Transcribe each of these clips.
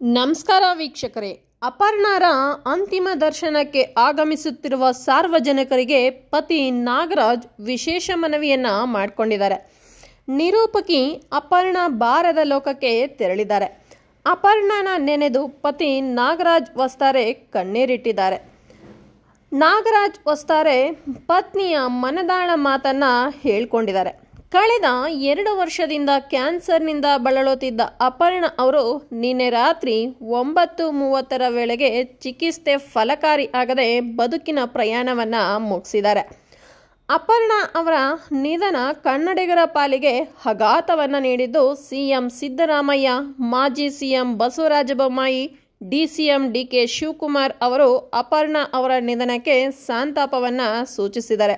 ನಮಸ್ಕಾರ ವೀಕ್ಷಕರೇ, ಅಪರ್ಣಾರ ಅಂತಿಮ ದರ್ಶನಕ್ಕೆ ಆಗಮಿಸುತ್ತಿರುವ ಸಾರ್ವಜನಿಕರಿಗೆ ಪತಿ ನಾಗರಾಜ್ ವಿಶೇಷ ಮನವಿಯನ್ನ ಮಾಡಿಕೊಂಡಿದ್ದಾರೆ. ನಿರೂಪಕಿ ಅಪರ್ಣಾ ಬಾರದ ಲೋಕಕ್ಕೆ ತೆರಳಿದ್ದಾರೆ. ಅಪರ್ಣಾನ ನೆನೆದು ಪತಿ ನಾಗರಾಜ್ ವಸ್ತಾರೆ ಕಣ್ಣೀರಿಟ್ಟಿದ್ದಾರೆ. ನಾಗರಾಜ್ ವಸ್ತಾರೆ ಪತ್ನಿಯ ಮನದಾಳ ಮಾತನ್ನ ಹೇಳ್ಕೊಂಡಿದ್ದಾರೆ. ಕಳೆದ 2 ವರ್ಷದಿಂದ ಕ್ಯಾನ್ಸರ್ನಿಂದ ಬಳಲುತ್ತಿದ್ದ ಅಪರ್ಣಾ ಅವರು ನಿನ್ನೆ ರಾತ್ರಿ 9:30 ವೇಳೆಗೆ ಚಿಕಿತ್ಸೆ ಫಲಕಾರಿ ಆಗದೆ ಬದುಕಿನ ಪ್ರಯಾಣವನ್ನ ಮುಗಿಸಿದ್ದಾರೆ. ಅಪರ್ಣಾ ಅವರ ನಿಧನ ಕನ್ನಡಿಗರ ಪಾಲಿಗೆ ಆಘಾತವನ್ನ ನೀಡಿದ್ದು, ಸಿಎಂ ಸಿದ್ದರಾಮಯ್ಯ, ಮಾಜಿ CM Basavaraj Bommai, DCM DK Shivakumar ಅವರು ಅಪರ್ಣಾ ಅವರ ನಿಧನಕ್ಕೆ ಸಂತಾಪವನ್ನ ಸೂಚಿಸಿದ್ದಾರೆ.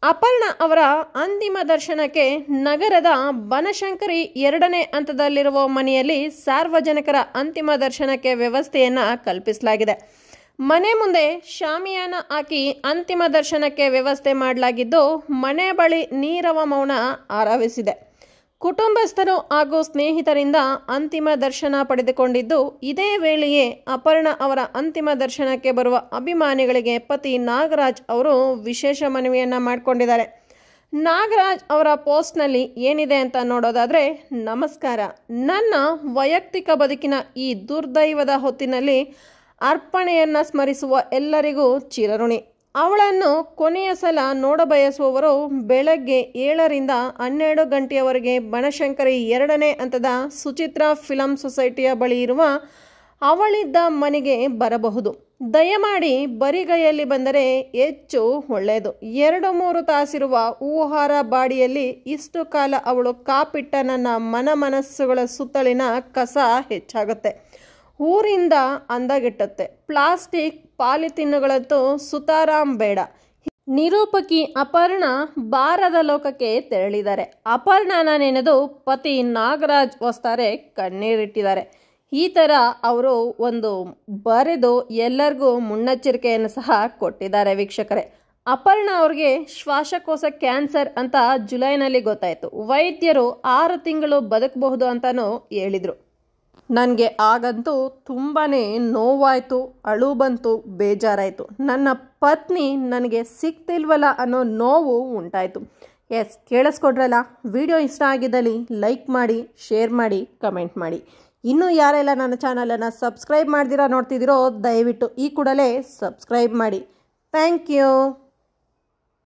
ಅಪರ್ಣಾ ಅವರ ಅಂತಿಮ ದರ್ಶನಕ್ಕೆ ನಗರದ ಬನಶಂಕರಿ 2ನೇ ಹಂತದಲ್ಲಿರುವ ಮನೆಯಲ್ಲಿ ಸಾರ್ವಜನಿಕರ ಅಂತಿಮ ದರ್ಶನಕ್ಕೆ ವ್ಯವಸ್ಥೆಯನ್ನ ಕಲ್ಪಿಸಲಾಗಿದೆ. ಮನೆ ಮುಂದೆ ಶಾಮಿಯಾನ ಹಾಕಿ ಅಂತಿಮ ದರ್ಶನಕ್ಕೆ ವ್ಯವಸ್ಥೆ ಮಾಡಲಾಗಿದ್ದು, ಮನೆ ಬಳಿ ನೀರವ ಮೌನ ಆರವಿಸಿದೆ. ಕುಟುಂಬಸ್ಥರು ಹಾಗೂ ಸ್ನೇಹಿತರಿಂದ ಅಂತಿಮ ದರ್ಶನ ಪಡೆದುಕೊಂಡಿದ್ದು, ಇದೇ ವೇಳೆಯೇ ಅಪರ್ಣಾ ಅವರ ಅಂತಿಮ ದರ್ಶನಕ್ಕೆ ಬರುವ ಅಭಿಮಾನಿಗಳಿಗೆ ಪತಿ ನಾಗರಾಜ್ ಅವರು ವಿಶೇಷ ಮನವಿಯನ್ನ ಮಾಡಿಕೊಂಡಿದ್ದಾರೆ. ನಾಗರಾಜ್ ಅವರ ಪೋಸ್ಟ್ನಲ್ಲಿ ಏನಿದೆ ಅಂತ ನೋಡೋದಾದ್ರೆ, ನಮಸ್ಕಾರ. ನನ್ನ ವೈಯಕ್ತಿಕ ಬದುಕಿನ ಈ ದುರ್ದೈವದ ಹೊತ್ತಿನಲ್ಲಿ ಅರ್ಪಣೆಯನ್ನ ಸ್ಮರಿಸುವ ಎಲ್ಲರಿಗೂ ಚಿರಋಣಿ. ಅವಳನ್ನು ಕೊನೆಯ ಸಲ ನೋಡಬಯಸುವವರು ಬೆಳಗ್ಗೆ 7ರಿಂದ 12 ಗಂಟೆಯವರೆಗೆ ಬನಶಂಕರಿ 2ನೇ ಹಂತದ ಸುಚಿತ್ರಾ ಫಿಲಂ ಸೊಸೈಟಿಯ ಬಳಿ ಇರುವ ಅವಳಿದ್ದ ಮನೆಗೆ ಬರಬಹುದು. ದಯಮಾಡಿ ಬರಿಗೈಯಲ್ಲಿ ಬಂದರೆ ಹೆಚ್ಚು ಒಳ್ಳೆಯದು. 2-3 ತಾಸಿರುವ ಹೂಹಾರ ಬಾಡಿಯಲ್ಲಿ ಇಷ್ಟು ಕಾಲ ಅವಳು ಕಾಪಿಟ್ಟ ನನ್ನ ಮನಸ್ಸುಗಳ ಸುತ್ತಲಿನ ಕಸ ಹೆಚ್ಚಾಗುತ್ತೆ, ಊರಿಂದ ಅಂದಗೆಟ್ಟುತ್ತೆ. ಪ್ಲಾಸ್ಟಿಕ್ ಪಾಲಿಥಿನ್ನುಗಳಂತೂ ಸುತಾರಾಮ್ ಬೇಡ. ನಿರೂಪಕಿ ಅಪರ್ಣಾ ಬಾರದ ಲೋಕಕ್ಕೆ ತೆರಳಿದ್ದಾರೆ. ಅಪರ್ಣಾನ ನೆನೆದು ಪತಿ ನಾಗರಾಜ್ ವಸ್ತಾರೆ ಕಣ್ಣೀರಿಟ್ಟಿದ್ದಾರೆ. ಈ ಥರ ಅವರು ಒಂದು ಬರೆದು ಎಲ್ಲರಿಗೂ ಮುನ್ನೆಚ್ಚರಿಕೆಯನ್ನು ಸಹ ಕೊಟ್ಟಿದ್ದಾರೆ. ವೀಕ್ಷಕರೇ, ಅಪರ್ಣಾ ಅವ್ರಿಗೆ ಶ್ವಾಸಕೋಶ ಕ್ಯಾನ್ಸರ್ ಅಂತ ಜುಲೈನಲ್ಲಿ ಗೊತ್ತಾಯಿತು. ವೈದ್ಯರು 6 ತಿಂಗಳು ಬದುಕಬಹುದು ಅಂತಲೂ ಹೇಳಿದರು. ನನಗೆ ಆಗಂತೂ ತುಂಬಾ ನೋವಾಯಿತು, ಅಳು ಬಂತು, ಬೇಜಾರಾಯಿತು. ನನ್ನ ಪತ್ನಿ ನನಗೆ ಸಿಗ್ತಿಲ್ವಲ್ಲ ಅನ್ನೋ ನೋವು ಉಂಟಾಯಿತು. ಕೇಳಿಸ್ಕೊಡ್ರಲ್ಲ. ವಿಡಿಯೋ ಇಷ್ಟ ಆಗಿದ್ದಲ್ಲಿ ಲೈಕ್ ಮಾಡಿ, ಶೇರ್ ಮಾಡಿ, ಕಮೆಂಟ್ ಮಾಡಿ. ಇನ್ನೂ ಯಾರೆಲ್ಲ ನನ್ನ ಚಾನಲನ್ನು ಸಬ್ಸ್ಕ್ರೈಬ್ ಮಾಡ್ದಿರಾ ನೋಡ್ತಿದ್ದೀರೋ ದಯವಿಟ್ಟು ಈ ಕೂಡಲೇ ಸಬ್ಸ್ಕ್ರೈಬ್ ಮಾಡಿ. Thank you.